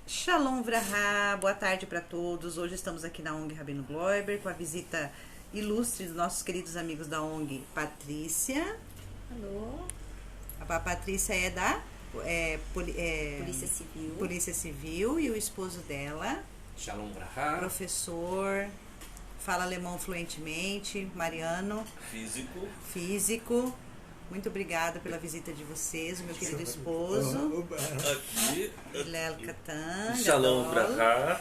Shalom Vraha, boa tarde para todos. Hoje estamos aqui na ONG Rabino Gloiber com a visita ilustre dos nossos queridos amigos da ONG Patrícia. Alô? A Patrícia é da Polícia Civil. E o esposo dela, Shalom Vraha, professor, fala alemão fluentemente, Mariano, físico. Muito obrigada pela visita de vocês, o meu querido esposo, aqui, Hillel Katan. Shalom Vraha.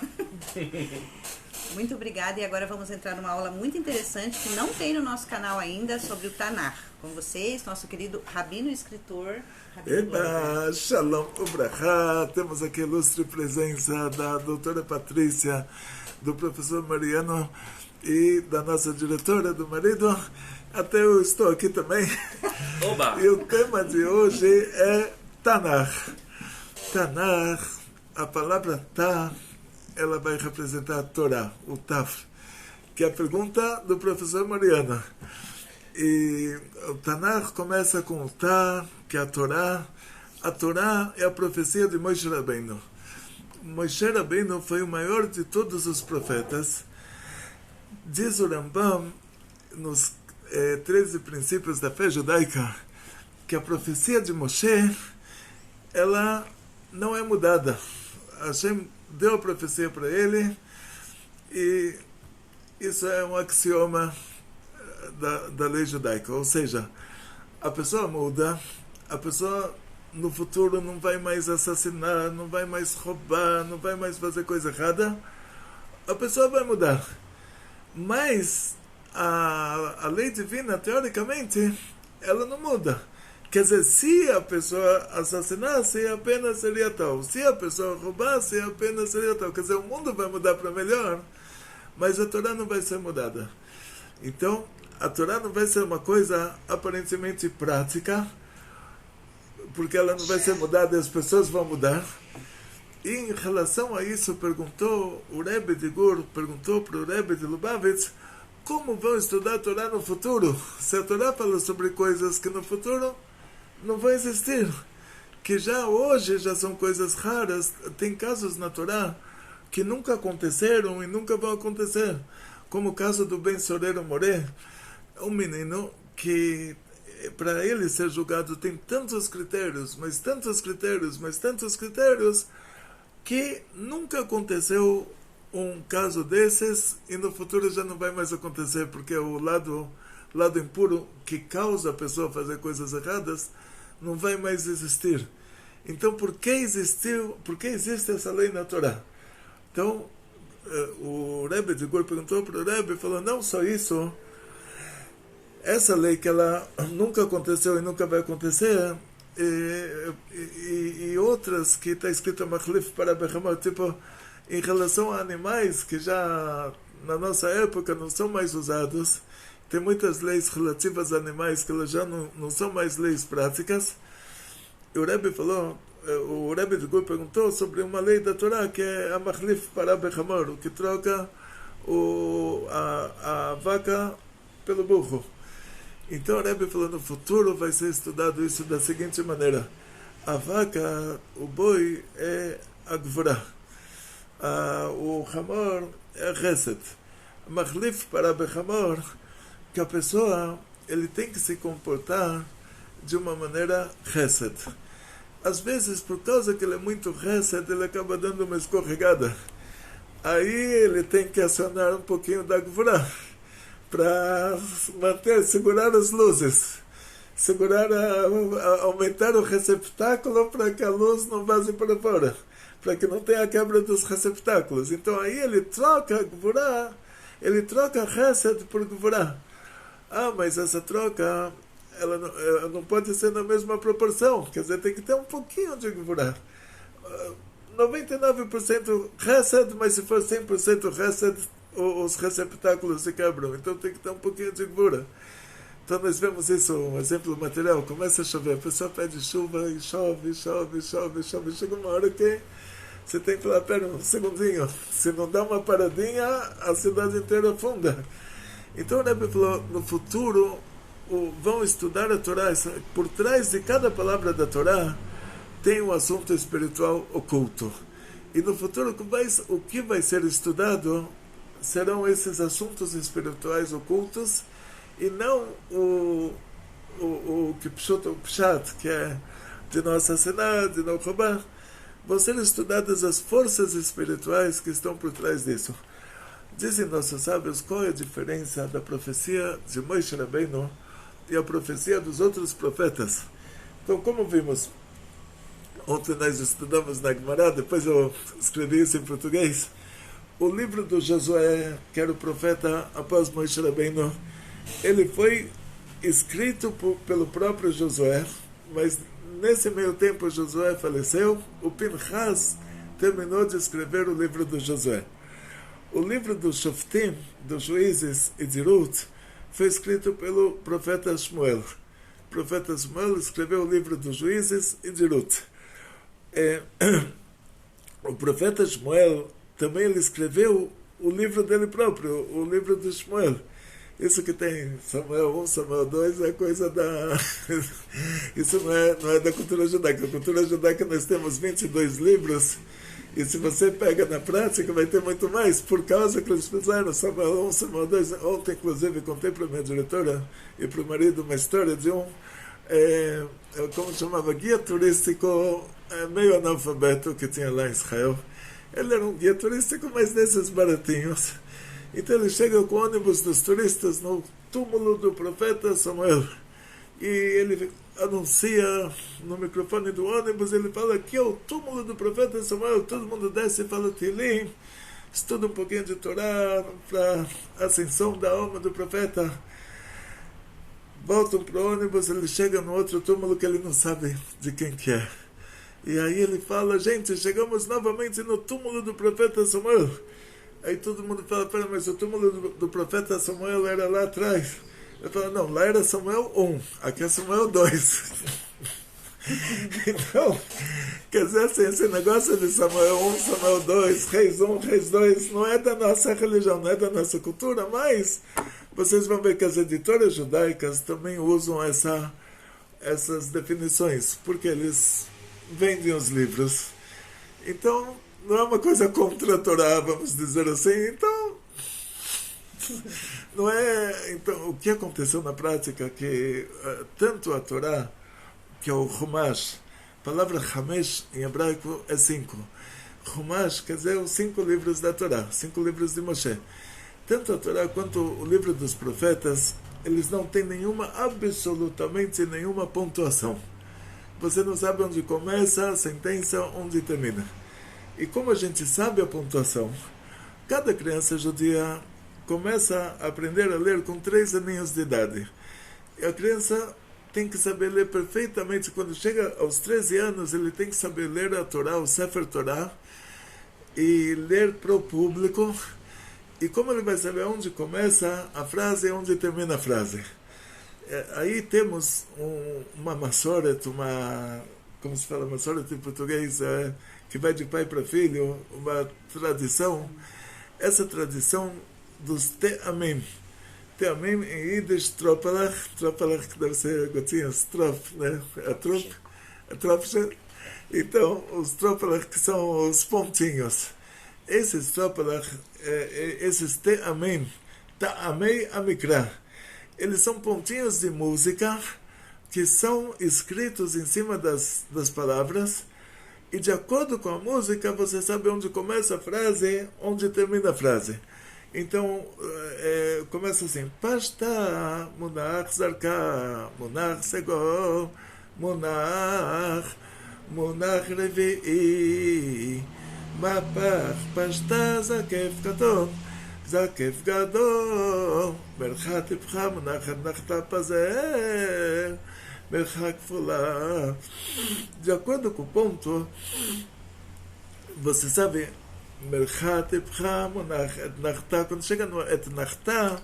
Muito obrigada, e agora vamos entrar numa aula muito interessante que não tem no nosso canal ainda, sobre o Tanar. Com vocês, nosso querido Rabino e escritor, Rabino Gloiber. Shalom Vraha. Temos aqui a ilustre presença da doutora Patrícia, do professor Mariano e da nossa diretora, do marido. Até eu estou aqui também. Oba! E o tema de hoje é Tanar. Tanar, a palavra Ta, ela vai representar a Torá, o Taf, que é a pergunta do professor Mariano. E o Tanar começa com o Ta, que é a Torá. A Torá é a profecia de Moshe Rabbeinu. Moshe Rabbeinu foi o maior de todos os profetas. Diz o Rambam, nos 13 princípios da fé judaica, que a profecia de Moshe, ela não é mudada. Hashem deu a profecia para ele, e isso é um axioma da lei judaica. Ou seja, a pessoa muda, a pessoa no futuro não vai mais assassinar, não vai mais roubar, não vai mais fazer coisa errada. A pessoa vai mudar. Mas a lei divina, teoricamente, ela não muda. Quer dizer, se a pessoa assassinasse, a pena seria tal. Se a pessoa roubasse, a pena seria tal. Quer dizer, o mundo vai mudar para melhor, mas a Torá não vai ser mudada. Então, a Torá não vai ser uma coisa aparentemente prática, porque ela não vai ser mudada e as pessoas vão mudar. E em relação a isso, o Rebbe de Gur perguntou para o Rebbe de Lubavitch como vão estudar a Torá no futuro, se a Torá fala sobre coisas que no futuro não vão existir, que já hoje já são coisas raras. Tem casos na Torá que nunca aconteceram e nunca vão acontecer, como o caso do Ben Sorero Moré, um menino que, para ele ser julgado, tem tantos critérios, que nunca aconteceu um caso desses, e no futuro já não vai mais acontecer, porque o lado impuro que causa a pessoa fazer coisas erradas não vai mais existir. Então, por que existe essa lei na Torá? Então, o Rebbe de Gur perguntou para o Rebbe, falou, não só isso, essa lei que ela nunca aconteceu e nunca vai acontecer, e outras que está escrito Machlif para Bechamot, tipo, em relação a animais que já na nossa época não são mais usados. Tem muitas leis relativas a animais que elas já não são mais leis práticas. E o Rebbe de Gur perguntou sobre uma lei da Torá que é a Machlif para Bechamor, o que troca a vaca pelo burro. Então o Rebbe falou, no futuro vai ser estudado isso da seguinte maneira: a vaca, o boi é a Gvurah, o Hamor é Chesed. Machlif para Bechamor, que a pessoa ele tem que se comportar de uma maneira Chesed. Às vezes, por causa que ele é muito Chesed, ele acaba dando uma escorregada. Aí ele tem que acionar um pouquinho da Gvurah para segurar as luzes, aumentar o receptáculo para que a luz não vaze para fora, para que não tenha a quebra dos receptáculos. Então aí ele troca a Gvurah, ele troca Chesed por Gvurah. Mas essa troca ela não pode ser na mesma proporção, quer dizer, tem que ter um pouquinho de Gvurah. 99% Chesed, mas se for 100% Chesed, os receptáculos se quebram, então tem que ter um pouquinho de Gvurah. Então nós vemos isso, um exemplo material. Começa a chover, a pessoa pede chuva e chove, chega uma hora que você tem que falar, pera um segundinho, se não dá uma paradinha, a cidade inteira afunda. Então o Rebbe falou, no futuro vão estudar a Torá, por trás de cada palavra da Torá tem um assunto espiritual oculto. E no futuro, o que vai ser estudado serão esses assuntos espirituais ocultos e não o Pshat, que é de não assassinar, de não roubar. Vão ser estudadas as forças espirituais que estão por trás disso. Dizem nossos sábios qual é a diferença da profecia de Moshe Rabbeinu e a profecia dos outros profetas. Então, como vimos, ontem nós estudamos na Gemara, depois eu escrevi isso em português, o livro do Josué, que era o profeta após Moshe Rabbeinu, ele foi escrito pelo próprio Josué, mas nesse meio tempo Josué faleceu, o Pinchas terminou de escrever o livro do Josué. O livro do Shoftim, dos juízes e de Ruth, foi escrito pelo profeta Shmuel. O profeta Shmuel escreveu o livro dos juízes e de Ruth. O profeta Shmuel também ele escreveu o livro dele próprio, o livro de Shmuel. Isso que tem Samuel 1, Samuel 2 é coisa da... Isso não é da cultura judaica. Na cultura judaica nós temos 22 livros, e se você pega na prática vai ter muito mais, por causa que eles fizeram Samuel 1, Samuel 2. Ontem, inclusive, contei para a minha diretora e para o marido uma história de como chamava, guia turístico meio analfabeto que tinha lá em Israel. Ele era um guia turístico, mas desses baratinhos. Então ele chega com o ônibus dos turistas no túmulo do profeta Samuel. E ele anuncia no microfone do ônibus, ele fala: aqui é o túmulo do profeta Samuel. Todo mundo desce e fala Tilim, estuda um pouquinho de Torá para a ascensão da alma do profeta. Voltam para o ônibus, ele chega no outro túmulo que ele não sabe de quem que é. E aí ele fala: gente, chegamos novamente no túmulo do profeta Samuel. Aí todo mundo fala: pera, mas o túmulo do profeta Samuel era lá atrás. Eu falo: não, lá era Samuel 1, aqui é Samuel 2. Então, quer dizer assim, esse negócio de Samuel 1, Samuel 2, Reis 1, Reis 2, não é da nossa religião, não é da nossa cultura, mas vocês vão ver que as editoras judaicas também usam essas definições, porque eles vendem os livros. Então, não é uma coisa contra a Torá, vamos dizer assim. Então, não é. Então, o que aconteceu na prática é que tanto a Torá, que é o Chumash, a palavra Hamesh em hebraico é 5. Chumash quer dizer os 5 livros da Torá, 5 livros de Moshe. Tanto a Torá quanto o livro dos profetas, eles não têm absolutamente nenhuma pontuação. Você não sabe onde começa a sentença, onde termina. E como a gente sabe a pontuação, cada criança judia começa a aprender a ler com 3 aninhos de idade. E a criança tem que saber ler perfeitamente. Quando chega aos 13 anos, ele tem que saber ler a Torá, o Sefer Torá, e ler para o público. E como ele vai saber onde começa a frase e onde termina a frase? Aí temos uma Massoret, como se fala Massoret em português, que vai de pai para filho, uma tradição. Essa tradição dos Te'amim. Te'amim em Yiddish, Tropalach que deve ser gotinhas, Trop, né? A Tropche. Então, os Tropalach que são os pontinhos. Esses Tropalach, esses Te'amim, Ta'amei Amikra, eles são pontinhos de música que são escritos em cima das palavras, e de acordo com a música você sabe onde começa a frase, onde termina a frase. Então começa assim: Pashta, Munach Zarka, Munach Segol, Munach Revi'i, Mapach Pashta Zakef Katon, Zakef Gadol, Merchat Ipcha, Munachat Nachta Pazer, Merchat Kfula. De acordo com o ponto, você sabe, Merchat Ipcha, Munachat Nachta, quando chega no Et Nachta,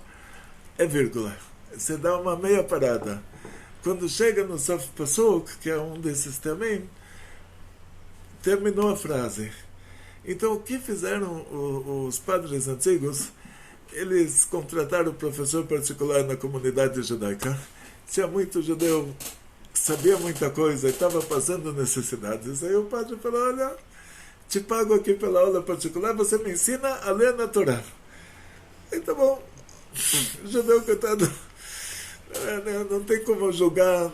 é vírgula. Você dá uma meia parada. Quando chega no Sof Pasuk, que é um desses também, terminou a frase. Então, o que fizeram os padres antigos? Eles contrataram um professor particular na comunidade judaica. Tinha muito judeu que sabia muita coisa e estava passando necessidades. Aí o padre falou: olha, te pago aqui pela aula particular, você me ensina a ler na Torá. E tá bom, o judeu, coitado, não tem como julgar.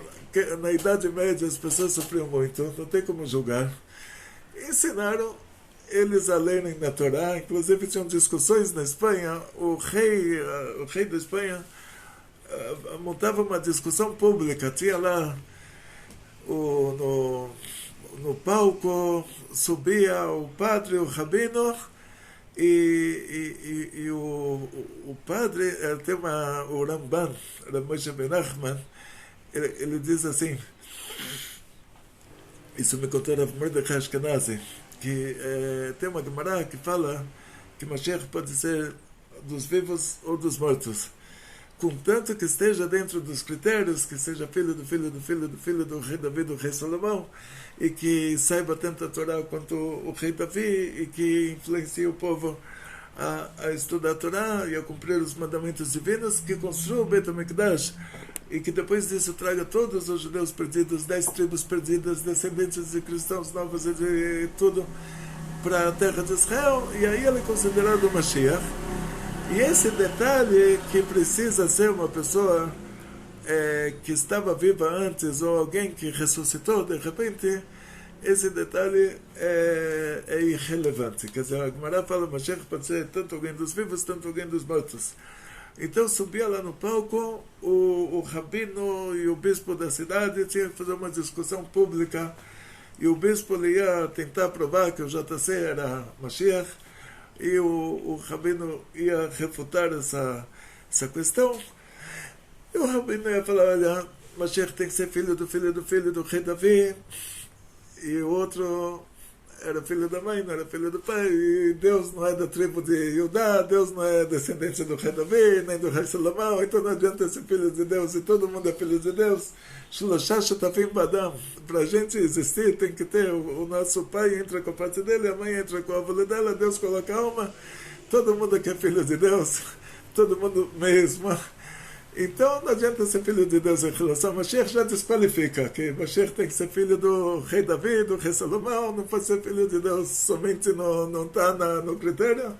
Na Idade Média as pessoas sofriam muito, não tem como julgar. Ensinaram eles a lerem na Torá, inclusive tinham discussões na Espanha, o rei da Espanha montava uma discussão pública, tinha lá no palco, subia o padre, o rabino, e o padre, tem o Ramban, Moshe Ben Nachman, ele diz assim, isso me contou Rav Mordechai Ashkenazi, que tem uma Gemara que fala que Mashiach pode ser dos vivos ou dos mortos, contanto que esteja dentro dos critérios, que seja filho do rei Davi, do rei Salomão, e que saiba tanto a Torá quanto o rei Davi, e que influencie o povo a estudar a Torá e a cumprir os mandamentos divinos, que construa o Beit HaMikdash, e que depois disso traga todos os judeus perdidos, 10 tribos perdidas, descendentes de cristãos novos e de tudo, para a terra de Israel, e aí ele é considerado o Mashiach. E esse detalhe que precisa ser uma pessoa que estava viva antes, ou alguém que ressuscitou de repente, esse detalhe é irrelevante. Quer dizer, a Gemara fala, Mashiach pode ser tanto alguém dos vivos, tanto alguém dos mortos. Então subia lá no palco o rabino e o bispo da cidade, tinha que fazer uma discussão pública, e o bispo ia tentar provar que o JC era Mashiach, e o rabino ia refutar essa questão, e o rabino ia falar, olha, Mashiach tem que ser filho do rei Davi, e o outro era filho da mãe, não era filho do pai, e Deus não é da tribo de Judá, Deus não é descendente do rei Davi, nem do rei Salomão, então não adianta ser filho de Deus, e todo mundo é filho de Deus. Para a gente existir, tem que ter o nosso pai entra com a parte dele, a mãe entra com a avó dela, Deus coloca a alma, todo mundo que é filho de Deus, todo mundo mesmo. Então não adianta ser filho de Deus em relação a Mashiach, já desqualifica, que Mashiach tem que ser filho do rei Davi, do rei Salomão, não pode ser filho de Deus, somente não está no critério.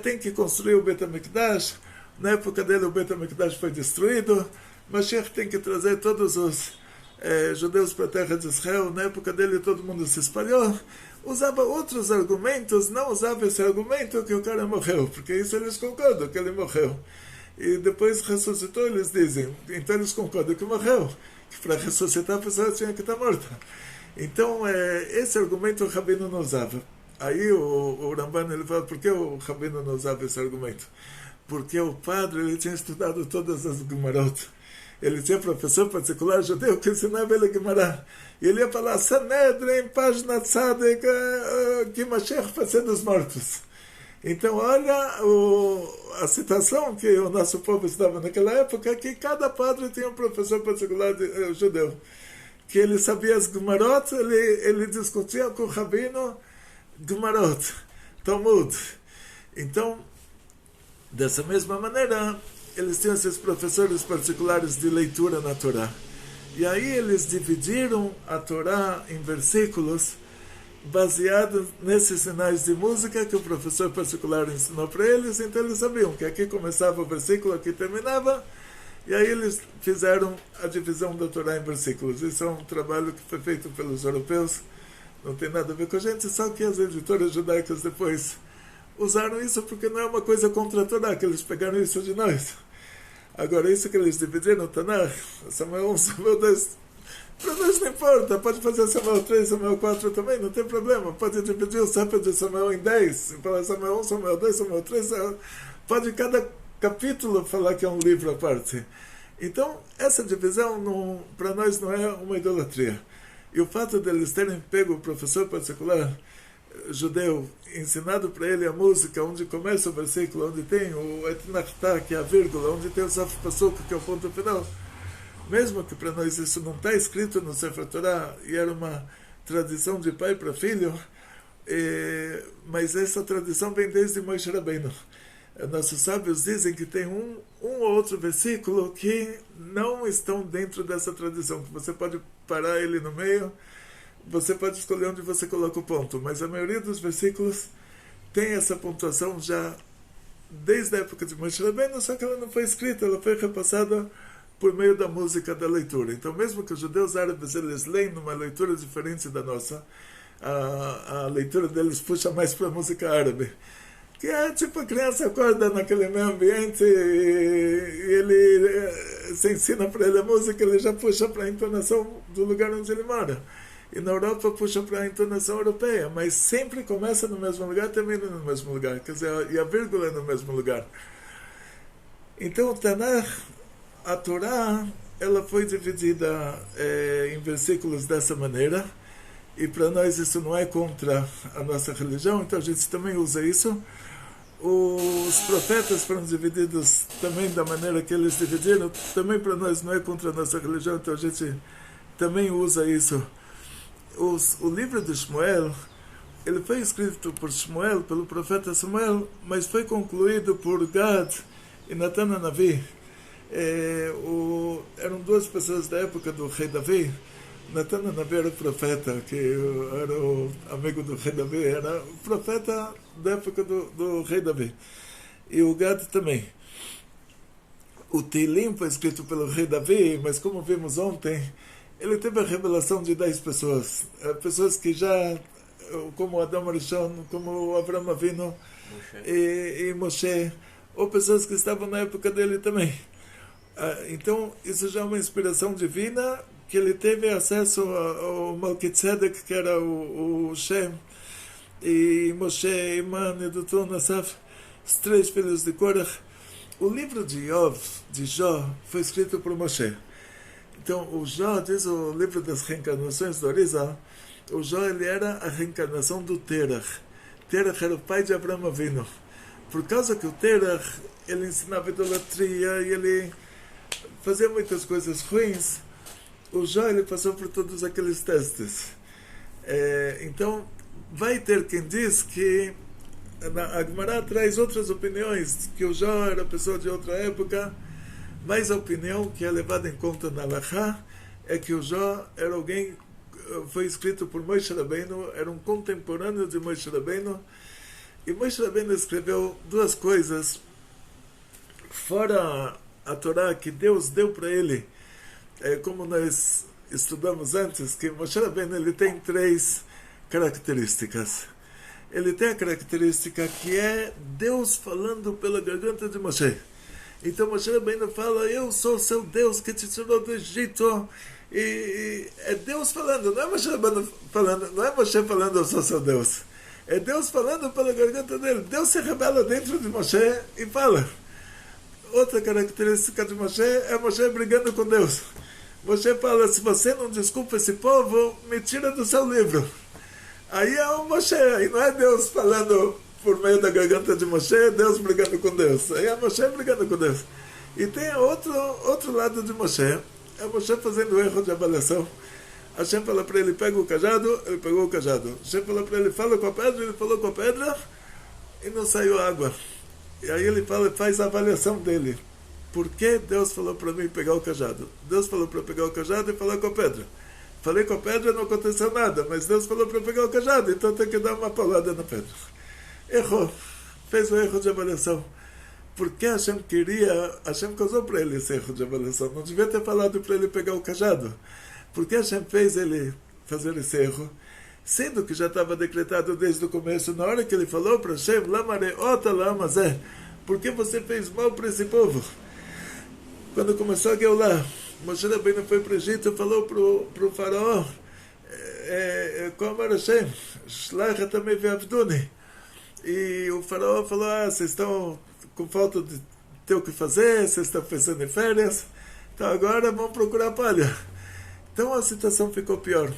Tem que construir o Beit HaMikdash, na época dele o Beit HaMikdash foi destruído, Mashiach tem que trazer todos os judeus para a terra de Israel, na época dele todo mundo se espalhou, usava outros argumentos, não usava esse argumento que o cara morreu, porque isso eles concordam, que ele morreu. E depois ressuscitou, eles dizem, então eles concordam que morreu, que para ressuscitar a pessoa tinha que estar morta. Então, esse argumento o rabino não usava. Aí o Ramban, ele fala, por que o rabino não usava esse argumento? Porque o padre, ele tinha estudado todas as Gemarot. Ele tinha professor particular judeu que ensinava ele Gemara. E ele ia falar, Sanedrin, página tzadek, que Mashiach vai ser dos mortos. Então, olha a situação que o nosso povo estava naquela época, que cada padre tinha um professor particular judeu, que ele sabia as Gemarot, ele discutia com o rabino Gemarot, Talmud. Então, dessa mesma maneira, eles tinham esses professores particulares de leitura na Torá. E aí eles dividiram a Torá em versículos, baseado nesses sinais de música que o professor particular ensinou para eles, então eles sabiam que aqui começava o versículo, aqui terminava, e aí eles fizeram a divisão da Torá em versículos. Isso é um trabalho que foi feito pelos europeus, não tem nada a ver com a gente, só que as editoras judaicas depois usaram isso porque não é uma coisa contra a Torá, que eles pegaram isso de nós. Agora, isso que eles dividiram no Tanakh, Samuel 1, Samuel 2, para nós não importa, pode fazer Samuel 3, Samuel 4 também, não tem problema. Pode dividir o Sefer de Samuel em 10, falar Samuel 1, Samuel 2, Samuel 3, pode cada capítulo falar que é um livro à parte. Então, essa divisão para nós não é uma idolatria. E o fato de eles terem pego o professor particular judeu, ensinado para ele a música, onde começa o versículo, onde tem o etnachtá, que é a vírgula, onde tem o Sof Pasuk, que é o ponto final, mesmo que para nós isso não está escrito no Sefer Torah, e era uma tradição de pai para filho, mas essa tradição vem desde Moshe Rabbeinu. Nossos sábios dizem que tem um ou outro versículo que não estão dentro dessa tradição, que você pode parar ele no meio, você pode escolher onde você coloca o ponto, mas a maioria dos versículos tem essa pontuação já desde a época de Moshe Rabbeinu, só que ela não foi escrita, ela foi repassada por meio da música da leitura. Então, mesmo que os judeus árabes eles leem numa leitura diferente da nossa, a leitura deles puxa mais para a música árabe, que é tipo a criança acorda naquele meio ambiente e ele se ensina para ele a música, ele já puxa para a entonação do lugar onde ele mora. E na Europa puxa para a entonação europeia, mas sempre começa no mesmo lugar, termina no mesmo lugar, quer dizer, e a vírgula é no mesmo lugar. Então, o Tanakh, a Torá, ela foi dividida em versículos dessa maneira, e para nós isso não é contra a nossa religião, então a gente também usa isso. Os profetas foram divididos também da maneira que eles dividiram, também para nós não é contra a nossa religião, então a gente também usa isso. O livro de Shmuel, ele foi escrito por Shmuel, pelo profeta Samuel, mas foi concluído por Gad e Natan Hanavi. Eram duas pessoas da época do rei Davi. Natan Hanavi era o profeta, que era o amigo do rei Davi, era o profeta da época do rei Davi. E o Gad também. O Teilim foi escrito pelo rei Davi, mas como vimos ontem, ele teve a revelação de 10 pessoas. Pessoas que já, como Adão Arishon, como Avraham Avinu e Moshe, ou pessoas que estavam na época dele também. Então, isso já é uma inspiração divina, que ele teve acesso ao Melquitzedek, que era o Shem, e Moshe, Iman, Edutun, Asaf, os 3 filhos de Korach. O livro de Jó, foi escrito por Moshe. Então, o Jó, diz o livro das reencarnações do Arizal, o Jó ele era a reencarnação do Terach. Terach era o pai de Avraham Avinu. Por causa que o Terach, ele ensinava idolatria e ele fazia muitas coisas ruins, o Jó ele passou por todos aqueles testes. Então, vai ter quem diz que a Gemara traz outras opiniões, que o Jó era pessoa de outra época, mas a opinião que é levada em conta na Halachá é que o Jó era alguém, foi escrito por Moshe Rabbeinu, era um contemporâneo de Moshe Rabbeinu, e Moshe Rabbeinu escreveu 2 coisas, fora a Torá que Deus deu para ele, como nós estudamos antes, que Moshe Rabbeinu ele tem 3 características. Ele tem a característica que é Deus falando pela garganta de Moshe. Então Moshe Rabbeinu fala, eu sou seu Deus que te tirou do Egito. E é Deus falando, não é Moshe Rabbeinu falando, não é Moshe falando, eu sou seu Deus. É Deus falando pela garganta dele. Deus se revela dentro de Moshe e fala. Outra característica de Moshe é Moshe brigando com Deus. Moshe fala, se você não desculpa esse povo, me tira do seu livro. Aí é o Moshe, aí não é Deus falando por meio da garganta de Moshe, é Deus brigando com Deus. Aí é Moshe brigando com Deus. E tem outro lado de Moshe, é Moshe fazendo erro de avaliação. Hashem fala para ele, pega o cajado, ele pegou o cajado. Hashem fala para ele, fala com a pedra, ele falou com a pedra e não saiu água. E aí ele fala, faz a avaliação dele. Por que Deus falou para mim pegar o cajado? Deus falou para pegar o cajado e falar com a pedra. Falei com a pedra, não aconteceu nada, mas Deus falou para pegar o cajado, então tem que dar uma paulada na pedra. Errou, fez o erro de avaliação. Porque Hashem causou para ele esse erro de avaliação. Não devia ter falado para ele pegar o cajado. Porque Hashem fez ele fazer esse erro, sendo que já estava decretado desde o começo, na hora que ele falou para Hashem, por que você fez mal para esse povo? Quando começou a Geulah, Moshe Rabbeinu foi para o Egito e falou para o faraó, como era Hashem, Shlach também ve'avduni. E o faraó falou, vocês estão com falta de ter o que fazer, vocês estão pensando em férias, então agora vão procurar palha. Então a situação ficou pior.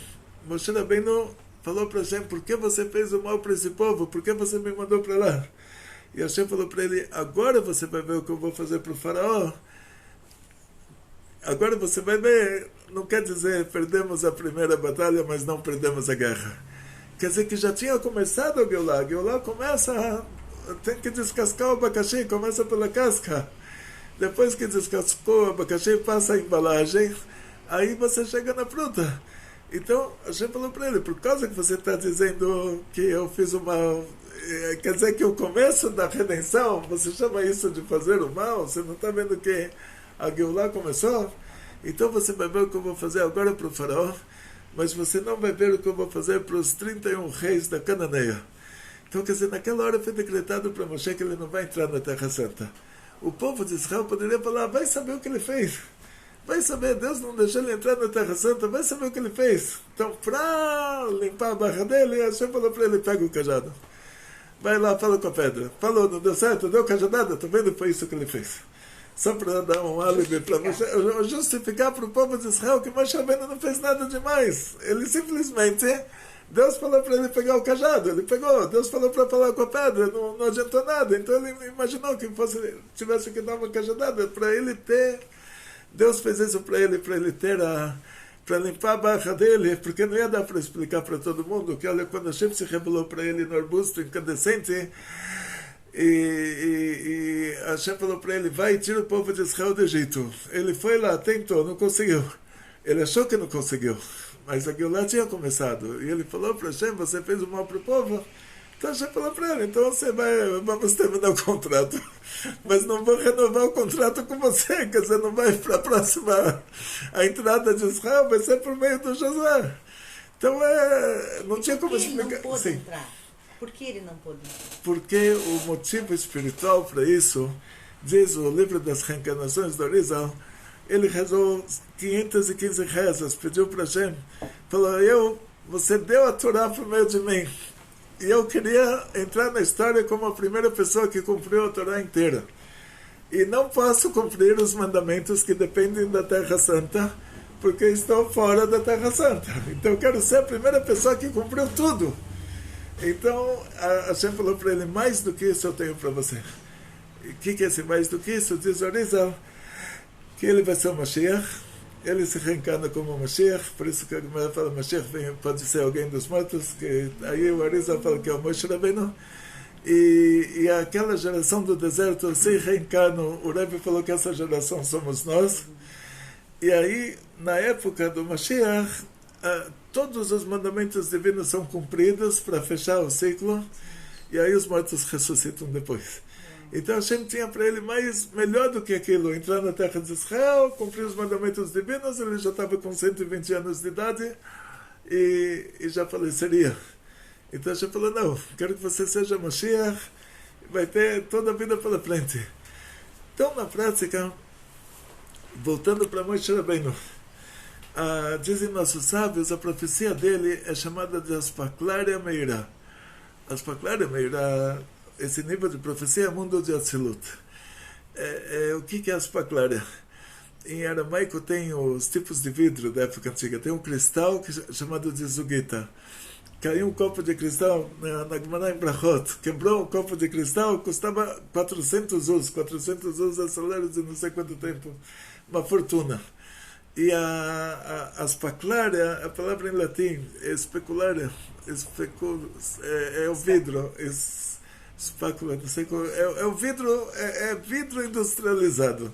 Moshe Rabbeinu falou para Hashem, por que você fez o mal para esse povo? Por que você me mandou para lá? E Hashem falou para ele, agora você vai ver o que eu vou fazer para o faraó. Agora você vai ver, não quer dizer perdemos a primeira batalha, mas não perdemos a guerra. Quer dizer que já tinha começado a Geulah. A Geulah começa, tem que descascar o abacaxi, começa pela casca. Depois que descascou o abacaxi, passa a embalagem, aí você chega na fruta. Então, Hashem falou para ele, por causa que você está dizendo que eu fiz o mal, quer dizer que o começo da redenção, você chama isso de fazer o mal? Você não está vendo que a Geulah começou? Então você vai ver o que eu vou fazer agora para o faraó, mas você não vai ver o que eu vou fazer para os 31 reis da Cananeia. Então, quer dizer, naquela hora foi decretado para Moshe que ele não vai entrar na Terra Santa. O povo de Israel poderia falar, vai saber o que ele fez. Vai saber, Deus não deixou ele entrar na Terra Santa, vai saber o que ele fez. Então, para limpar a barra dele, Hashem falou para ele, pega o cajado. Vai lá, fala com a pedra. Falou, não deu certo, deu cajadada, tá vendo? Foi isso que ele fez. Só para dar um álibi para justificar para o povo de Israel que Moshe Rabbeinu não fez nada demais. Ele simplesmente, Deus falou para ele pegar o cajado, ele pegou. Deus falou para falar com a pedra, não adiantou nada. Então ele imaginou que tivesse que dar uma cajadada para ele ter... Deus fez isso para ele ter para limpar a barra dele, porque não ia dar para explicar para todo mundo que, olha, quando a Hashem se revelou para ele no arbusto incandescente, e a Hashem falou para ele, vai e tira o povo de Israel do Egito. Ele foi lá, tentou, não conseguiu. Ele achou que não conseguiu, mas a Geulah tinha começado. E ele falou para Hashem, você fez o mal para o povo? Então Hashem falou para ele, então vamos terminar o contrato. Mas não vou renovar o contrato com você, quer dizer, não vai para a próxima... A entrada de Israel vai ser por meio do Josué. Então, não tinha como explicar. Ele não pôde entrar? Por que ele não pôde entrar? Porque o motivo espiritual para isso, diz o livro das reencarnações do Arizal, ele rezou 515 rezas, pediu para Hashem, falou, você deu a Torá por meio de mim. E eu queria entrar na história como a primeira pessoa que cumpriu a Torá inteira. E não posso cumprir os mandamentos que dependem da Terra Santa, porque estou fora da Terra Santa. Então eu quero ser a primeira pessoa que cumpriu tudo. Então a Hashem falou para ele, mais do que isso eu tenho para você. E o que é esse mais do que isso? Diz o Arizal, que ele vai ser o Mashiach. Ele se reencarna como Mashiach, por isso que a Gemara fala Mashiach pode ser alguém dos mortos, que aí o Arizal fala que é o Moshe Rabbeinu, e aquela geração do deserto se reencarna, o Rebbe falou que essa geração somos nós, e aí, na época do Mashiach, todos os mandamentos divinos são cumpridos para fechar o ciclo, e aí os mortos ressuscitam depois. Então Hashem tinha para ele melhor do que aquilo, entrar na terra de Israel, cumprir os mandamentos divinos, ele já estava com 120 anos de idade e já faleceria. Então Hashem falou, não, quero que você seja Mashiach, vai ter toda a vida pela frente. Então, na prática, voltando para Moshe Rabbeinu, dizem nossos sábios, a profecia dele é chamada de Aspaklaria Meirah. Aspaklaria Meirah, esse nível de profecia é mundo de Atzilut. O que é Aspaklaria? Em aramaico tem os tipos de vidro da época antiga. Tem um cristal chamado de Zugita. Caiu um copo de cristal na Gemara em Brachot. Quebrou um copo de cristal, custava 400 us. 400 us é salário de não sei quanto tempo. Uma fortuna. E a Aspaklaria, a palavra em latim, é especulária. É o vidro. Espácula, não sei qual, o vidro, é vidro industrializado.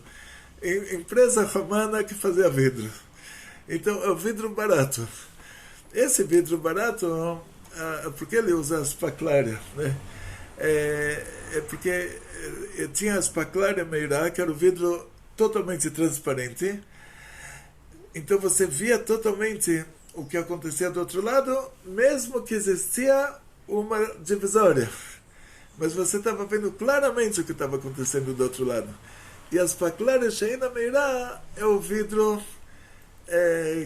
Empresa romana que fazia vidro. Então é o vidro barato. Esse vidro barato, por que ele usa a Aspaklaria, né? Porque tinha a Aspaklaria Meirah, que era o vidro totalmente transparente. Então você via totalmente o que acontecia do outro lado, mesmo que existia uma divisória. Mas você estava vendo claramente o que estava acontecendo do outro lado. E as Aspaklaria Sheina Meirah é o vidro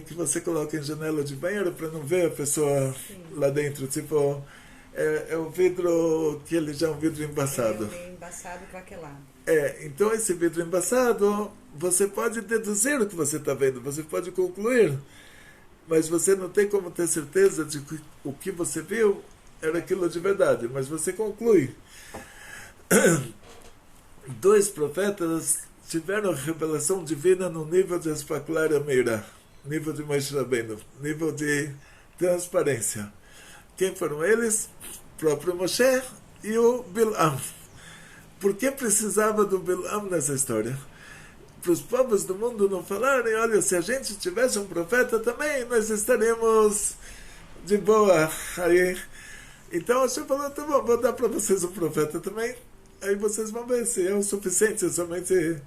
que você coloca em janela de banheiro para não ver a pessoa lá dentro. Tipo, é o vidro que ele já é um vidro embaçado. Meio embaçado, craquelado. Então esse vidro embaçado, você pode deduzir o que você está vendo, você pode concluir, mas você não tem como ter certeza de que o que você viu era aquilo de verdade, mas você conclui. 2 profetas tiveram revelação divina no nível de Aspaklaria Meirah, nível de Moshe Rabbeinu, nível de transparência. Quem foram eles? O próprio Moshe e o Bilam. Por que precisava do Bilam nessa história? para os povos do mundo não falarem, olha, se a gente tivesse um profeta também, nós estaríamos de boa. Aí, então Hashem falou, tá bom, vou dar para vocês um profeta também, aí vocês vão ver se é o suficiente, somente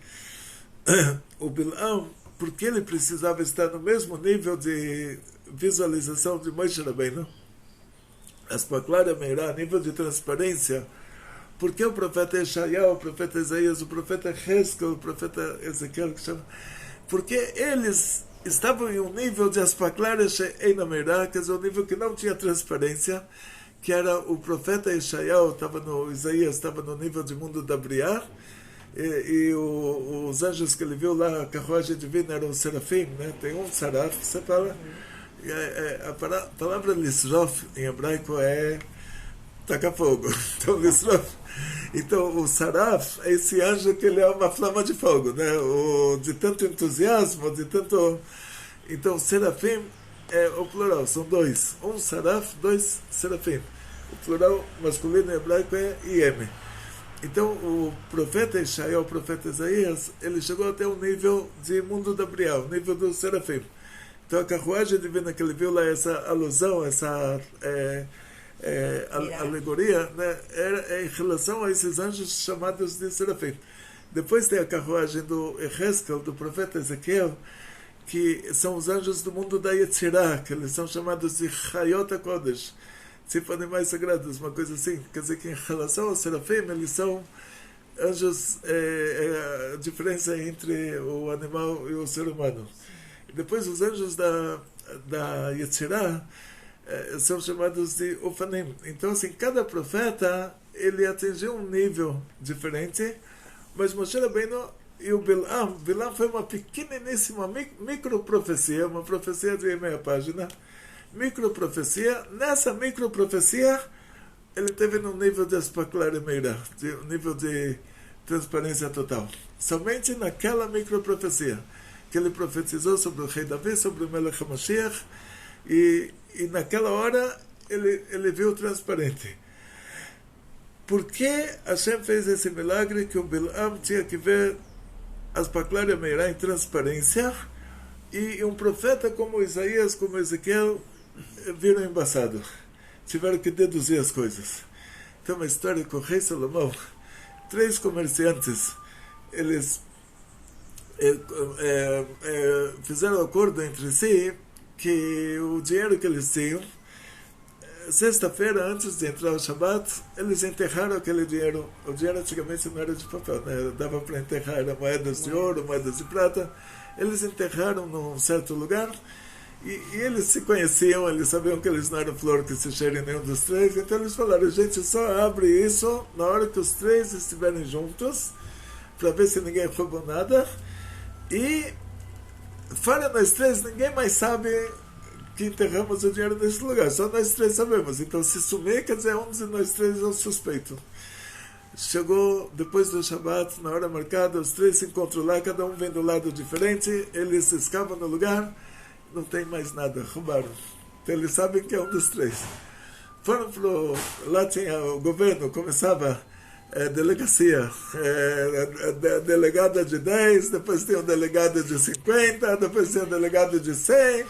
o Bilam, porque ele precisava estar no mesmo nível de visualização de Moshe Rabbeinu, Aspaklara Meirá, nível de transparência. Porque o profeta Yeshayahu, o profeta Isaías, o profeta Heskel, o profeta Ezequiel, que chama, porque eles estavam em um nível de Aspaklara She'eina Meirá, quer dizer, um nível que não tinha transparência, que era o profeta Yeshayahu, Isaías estava no nível de mundo da Briá, e os anjos que ele viu lá, a carruagem divina, eram os serafim, né? Tem um saraf, você fala, a palavra lisrof em hebraico é tacar fogo. Então, lisrof. Então, o saraf é esse anjo que ele é uma flama de fogo, né? De tanto entusiasmo, de tanto... Então, serafim é o plural, são dois. Um saraf, dois serafim. O plural masculino em hebraico é Iem. Então, o profeta Yeshayahu, o profeta Isaías, ele chegou até o nível de mundo da Briá, o nível do serafim. Então, a carruagem divina que ele viu lá, essa alusão, essa alegoria, né, é em relação a esses anjos chamados de serafim. Depois tem a carruagem do Heskel, do profeta Ezequiel, que são os anjos do mundo da Yetzirah, que eles são chamados de Chayot HaKodesh, tipo animais sagrados, uma coisa assim. Quer dizer que em relação ao serafim, eles são anjos, a diferença entre o animal e o ser humano. E depois os anjos da Yetzirah são chamados de Ufanim. Então, assim, cada profeta, ele atingiu um nível diferente, mas Moshe Rabbeinu e o Bilam foi uma pequeniníssima microprofecia, uma profecia de meia página, microprofecia. Nessa microprofecia, ele teve num nível de Aspaklara Meirá, um nível de transparência total. Somente naquela microprofecia, que ele profetizou sobre o rei Davi, sobre o Melech HaMashiach, e naquela hora ele viu transparente. Por que Hashem fez esse milagre que o Bilam tinha que ver Aspaklara Meirá em transparência, e um profeta como Isaías, como Ezequiel, viram embaçado? Tiveram que deduzir as coisas. Tem uma história com o rei Salomão. 3 comerciantes, eles fizeram um acordo entre si que o dinheiro que eles tinham, sexta-feira, antes de entrar o Shabbat, eles enterraram aquele dinheiro. O dinheiro antigamente não era de papel, né? Dava para enterrar, era moedas de ouro, moedas de prata. Eles enterraram num certo lugar, e eles se conheciam, eles sabiam que eles não eram flor que se cheira em nenhum dos 3, então eles falaram, gente, só abre isso na hora que os 3 estiverem juntos, para ver se ninguém roubou nada, e fora nós 3, ninguém mais sabe que enterramos o dinheiro nesse lugar, só nós 3 sabemos. Então, se sumir, quer dizer, um de nós 3 é o suspeito. Chegou depois do Shabbat, na hora marcada, os 3 se encontram lá, cada um vem do lado diferente, eles escavam no lugar, não tem mais nada, roubaram. Então, eles sabem que é um dos 3. Foram lá tinha o governo, começava delegacia, delegada de 10, depois tinha um delegado de 50, depois tinha um delegado de 100,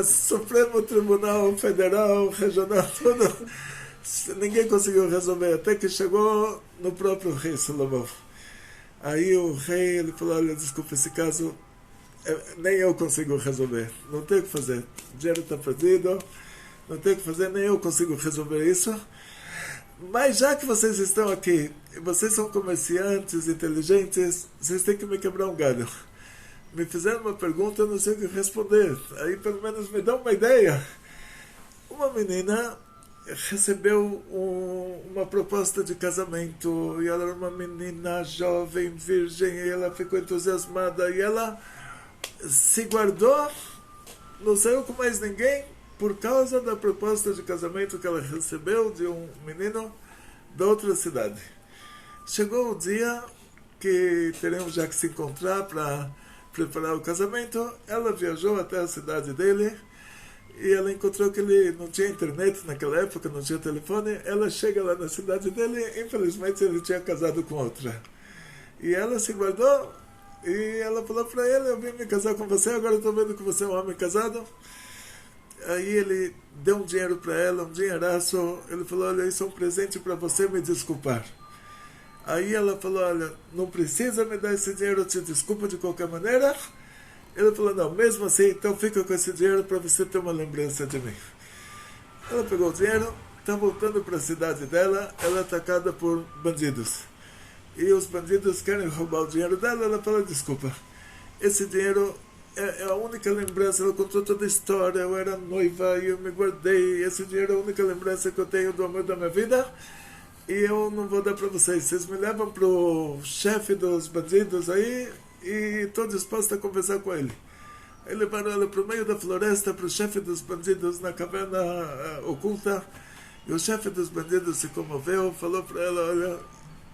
Supremo Tribunal Federal, Regional, tudo. Ninguém conseguiu resolver, até que chegou no próprio rei Salomão. Aí o rei, ele falou, olha, desculpa, esse caso nem eu consigo resolver, não tenho o que fazer, o dinheiro está perdido, não tenho o que fazer, nem eu consigo resolver isso, mas já que vocês estão aqui, e vocês são comerciantes inteligentes, vocês têm que me quebrar um galho. Me fizeram uma pergunta, eu não sei o que responder, aí pelo menos me dá uma ideia. Uma menina recebeu uma proposta de casamento, e ela era uma menina jovem, virgem, e ela ficou entusiasmada, e ela se guardou, não saiu com mais ninguém, por causa da proposta de casamento que ela recebeu de um menino da outra cidade. Chegou o dia que teriam já que se encontrar para preparar o casamento, ela viajou até a cidade dele, e ela encontrou que ele não tinha internet naquela época, não tinha telefone. Ela chega lá na cidade dele, infelizmente ele tinha casado com outra. E ela se guardou, E ela falou para ele, eu vim me casar com você, agora eu estou vendo que você é um homem casado. Aí ele deu um dinheiro para ela, um dinheiraço. Ele falou, olha, isso é um presente para você me desculpar. Aí ela falou, olha, não precisa me dar esse dinheiro, eu te desculpo de qualquer maneira. Ele falou, não, mesmo assim, então fica com esse dinheiro para você ter uma lembrança de mim. Ela pegou o dinheiro, está voltando para a cidade dela, ela é atacada por bandidos. E os bandidos querem roubar o dinheiro dela, ela fala, desculpa, esse dinheiro é a única lembrança, ela contou toda a história, eu era noiva e eu me guardei, esse dinheiro é a única lembrança que eu tenho do amor da minha vida, e eu não vou dar para vocês, vocês me levam para o chefe dos bandidos aí, e estou disposto a conversar com ele. Aí levaram ela para o meio da floresta, para o chefe dos bandidos na caverna oculta, e o chefe dos bandidos se comoveu, falou para ela, olha,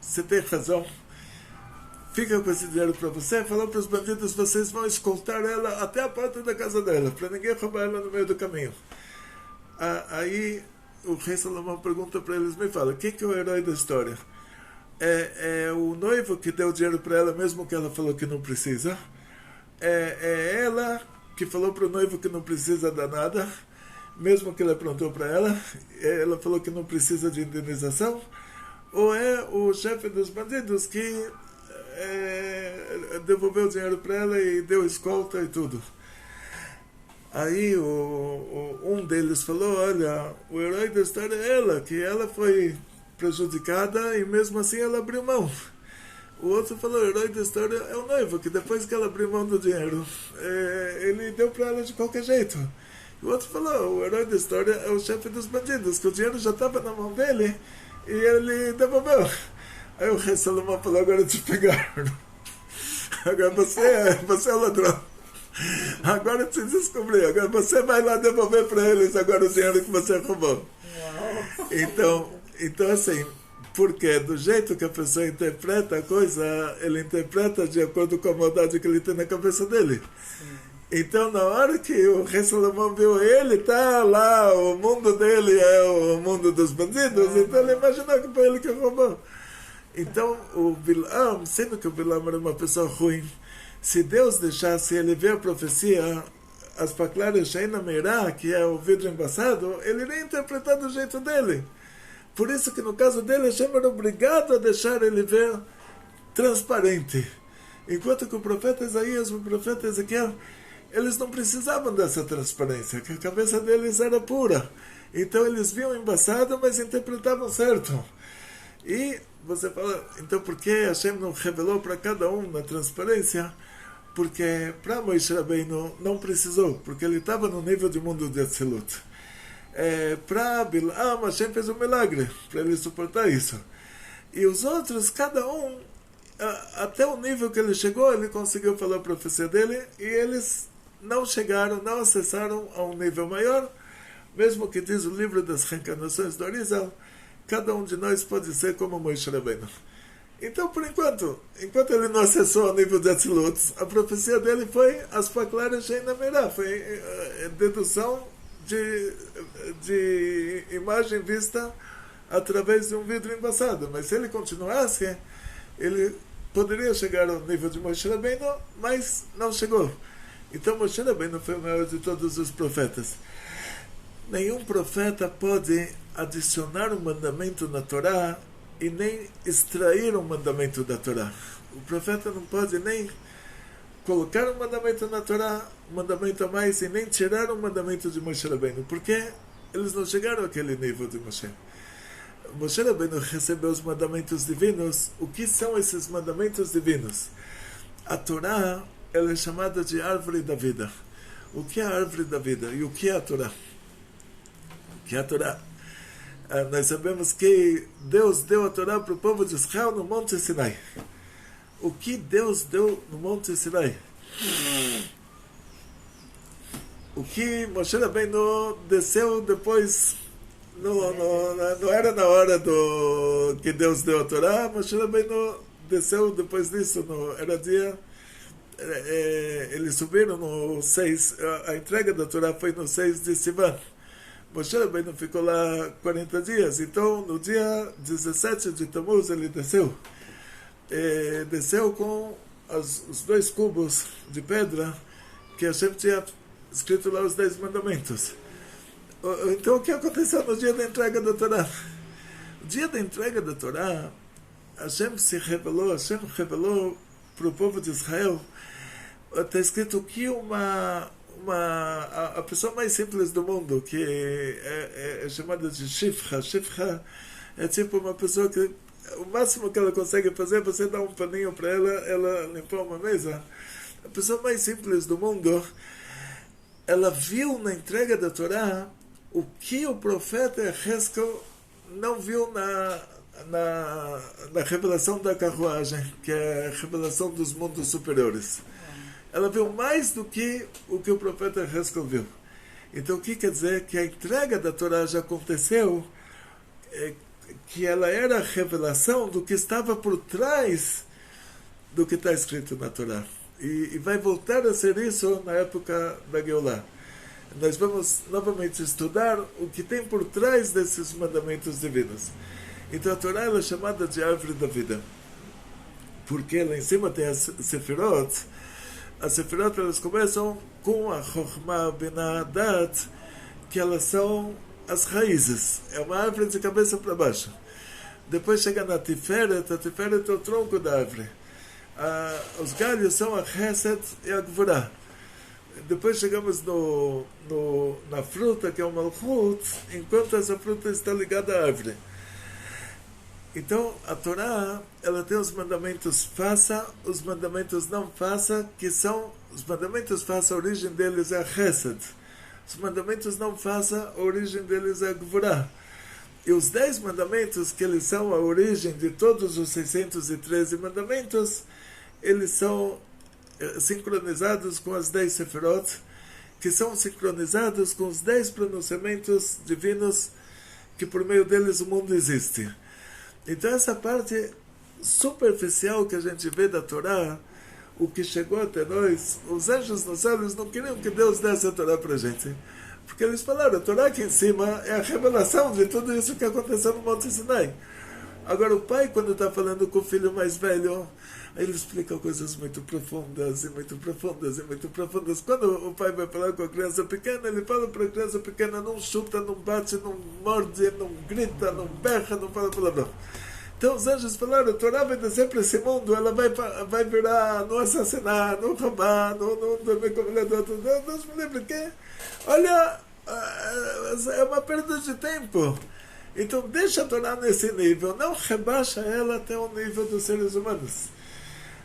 você tem razão, fica com esse dinheiro para você, falou para os bandidos, vocês vão escoltar ela até a porta da casa dela, para ninguém roubar ela no meio do caminho. Aí o rei Salomão pergunta para eles, me fala, quem que é o herói da história? É o noivo que deu dinheiro para ela, mesmo que ela falou que não precisa? É ela que falou para o noivo que não precisa dar nada, mesmo que ele aprontou para ela? Ela falou que não precisa de indenização? Ou é o chefe dos bandidos que devolveu o dinheiro para ela e deu escolta e tudo? Aí um deles falou, olha, o herói da história é ela, que ela foi prejudicada e mesmo assim ela abriu mão. O outro falou, o herói da história é o noivo, que depois que ela abriu mão do dinheiro, ele deu para ela de qualquer jeito. O outro falou, o herói da história é o chefe dos bandidos, que o dinheiro já estava na mão dele e ele devolveu. Aí o rei Salomão falou, agora te pegaram. Agora você é ladrão. Agora te descobri. Agora você vai lá devolver para eles agora o dinheiro que você roubou. Então assim, porque do jeito que a pessoa interpreta a coisa, ele interpreta de acordo com a maldade que ele tem na cabeça dele. Sim. Então, na hora que o rei Salomão viu ele, tá lá, o mundo dele é o mundo dos bandidos, então ele imaginou que foi ele que roubou. Então, o Bilam, sendo que o Bilam era uma pessoa ruim, se Deus deixasse ele ver a profecia, as paklares Sheina Meirá, que é o vidro embaçado, ele iria interpretar do jeito dele. Por isso que no caso dele, Hashem era obrigado a deixar ele ver transparente. Enquanto que o profeta Isaías, o profeta Ezequiel, eles não precisavam dessa transparência, que a cabeça deles era pura. Então eles viam embaçado, mas interpretavam certo. E você fala, então por que Hashem não revelou para cada um na transparência? Porque para Moisés Rabbeinu não precisou, porque ele estava no nível de mundo de Atzilut. Para Bilam, Hashem fez um milagre para ele suportar isso. E os outros, cada um, até o nível que ele chegou, ele conseguiu falar a profecia dele, e eles não chegaram, não acessaram a um nível maior, mesmo que diz o livro das reencarnações do Arizal, cada um de nós pode ser como Moisés Rabbeinu. Então, por enquanto ele não acessou ao nível de Atzilut, a profecia dele foi as paklares Sheina Meirá, foi dedução de imagem vista através de um vidro embaçado. Mas se ele continuasse, ele poderia chegar ao nível de Moshe Rabbeinu, mas não chegou. Então Moshe Rabbeinu foi o maior de todos os profetas. Nenhum profeta pode adicionar um mandamento na Torá e nem extrair um mandamento da Torá. O profeta não pode nem colocar um mandamento na Torá, um mandamento a mais, e nem tirar um mandamento de Moshe Rabbeinu, porque eles não chegaram àquele nível de Moshe. Moshe Rabbeinu recebeu os mandamentos divinos. O que são esses mandamentos divinos? A Torá, ela é chamada de árvore da vida. O que é a árvore da vida? E o que é a Torá? O que é a Torá? Nós sabemos que Deus deu a Torá para o povo de Israel no Monte Sinai. O que Deus deu no Monte Sinai? O que Moshe Rabbeinu desceu depois, não era na hora que Deus deu a Torá. Moshe Rabbeinu desceu depois disso, era dia, eles subiram no 6, a entrega da Torá foi no 6 de Sivan. Moshe Rabbeinu ficou lá 40 dias, então no dia 17 de Tammuz ele desceu com os 2 cubos de pedra que Hashem tinha escrito lá os 10 mandamentos. Então o que aconteceu no dia da entrega da Torá? No dia da entrega da Torá, Hashem revelou para o povo de Israel. Está escrito que a pessoa mais simples do mundo, que é chamada de Shifra é tipo uma pessoa que o máximo que ela consegue fazer é você dar um paninho para ela limpar uma mesa. A pessoa mais simples do mundo, ela viu na entrega da Torá o que o profeta Heskel não viu na revelação da carruagem, que é a revelação dos mundos superiores. Ela viu mais do que o profeta Heskel viu. Então o que quer dizer? Que a entrega da Torá já aconteceu, que ela era a revelação do que estava por trás do que está escrito na Torá. E vai voltar a ser isso na época da Geulah. Nós vamos novamente estudar o que tem por trás desses mandamentos divinos. Então a Torá ela é chamada de árvore da vida, porque lá em cima tem as Sefirot. As Sefirot elas começam com a Chokhmah, Binah, Dat, que elas são as raízes. É uma árvore de cabeça para baixo. Depois chega na Tiferet. A Tiferet é o tronco da árvore. Os galhos são a Chesed e a Gvurah. Depois chegamos na fruta, que é o Malchut, enquanto essa fruta está ligada à árvore. Então, a Torá, ela tem os mandamentos faça, os mandamentos não faça, que são, os mandamentos faça, a origem deles é a Chesed. Os mandamentos não faça, a origem deles é a Gvurah. E os 10 mandamentos, que eles são a origem de todos os 613 mandamentos, eles são sincronizados com as 10 Sefirot, que são sincronizados com os 10 pronunciamentos divinos, que por meio deles o mundo existe. Então essa parte superficial que a gente vê da Torá, o que chegou até nós, os anjos nos céus não queriam que Deus desse a Torá para a gente, porque eles falaram, a Torá aqui em cima é a revelação de tudo isso que aconteceu no Monte Sinai. Agora o pai, quando está falando com o filho mais velho, aí ele explica coisas muito profundas, e muito profundas, e muito profundas. Quando o pai vai falar com a criança pequena, ele fala para a criança pequena, não chuta, não bate, não morde, não grita, não berra, não fala palavrão. Então os anjos falaram, a Torá vai descer para esse mundo, ela vai virar, não assassinar, não roubar, não dormir com a mulher do outro. Deus me livre, que? Olha, é uma perda de tempo. Então deixa a Torá nesse nível, não rebaixa ela até o nível dos seres humanos.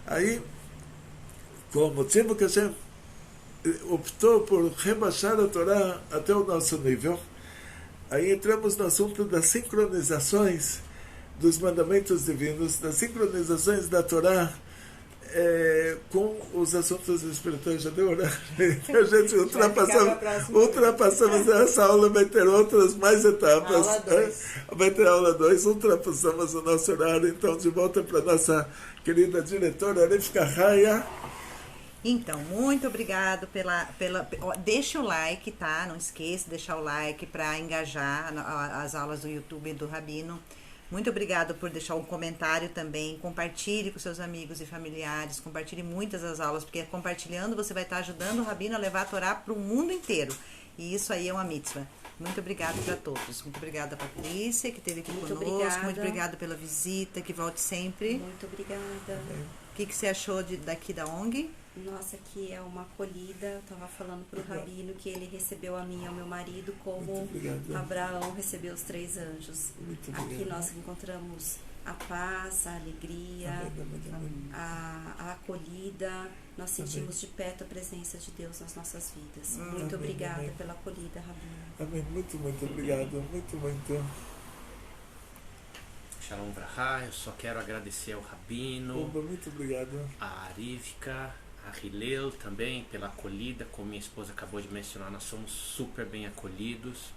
Aí, com o motivo que a gente optou por rebaixar a Torá até o nosso nível, aí entramos no assunto das sincronizações dos mandamentos divinos, das sincronizações da Torá com os assuntos espirituais. Já deu, né? Então a gente ultrapassamos essa aula, vai ter outras mais etapas. Aula 2. Vai ter aula 2, ultrapassamos o nosso horário, então de volta para a nossa querida diretora Rivka Haya. Então, muito obrigado deixa o like, tá? Não esqueça de deixar o like para engajar as aulas do YouTube do Rabino. Muito obrigado por deixar um comentário também. Compartilhe com seus amigos e familiares. Compartilhe muitas as aulas, porque compartilhando você vai estar ajudando o Rabino a levar a Torá para o mundo inteiro. E isso aí é uma mitzvah. Muito obrigada para todos. Muito obrigada, Patrícia, que esteve aqui conosco. Obrigada. Muito obrigada pela visita. Que volte sempre. Muito obrigada. O que você achou daqui da ONG? Nossa, aqui é uma acolhida. Eu estava falando para o Rabino que ele recebeu a mim e ao meu marido como Abraão recebeu os 3 anjos. Aqui nós encontramos a paz, a alegria, a acolhida. Nós sentimos de perto a presença de Deus nas nossas vidas. Muito obrigada pela acolhida, Rabino. Amém. Muito obrigado. Muito. Shalom Brahá, eu só quero agradecer ao Rabino, Muito obrigado. a Rivka, a Hillel também pela acolhida. Como minha esposa acabou de mencionar, nós somos super bem acolhidos.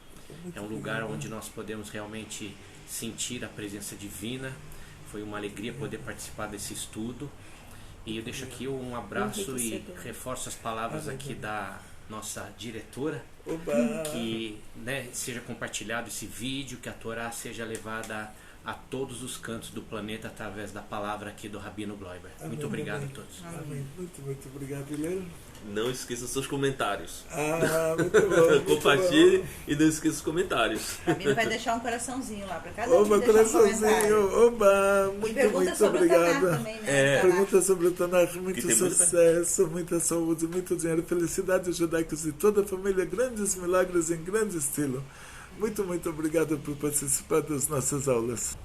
É um lugar onde nós podemos realmente sentir a presença divina. Foi uma alegria poder participar desse estudo. E eu deixo aqui um abraço e reforço as palavras aqui da nossa diretora, que seja compartilhado esse vídeo, que a Torá seja levada a todos os cantos do planeta através da palavra aqui do Rabino Bloiber. Muito obrigado a todos. Amém. Muito obrigado, Hillel. Não esqueça seus comentários. Muito bom. Compartilhe e não esqueça os comentários. O Rabino vai deixar um coraçãozinho lá para cada um. Oba, coraçãozinho. Oba, muito sobre obrigado. O Tanakh também, né? Pergunta sobre o Tanakh, muito tem sucesso, muita saúde, muito dinheiro, felicidades judaicas de toda a família, grandes milagres em grande estilo. Muito obrigado por participar das nossas aulas.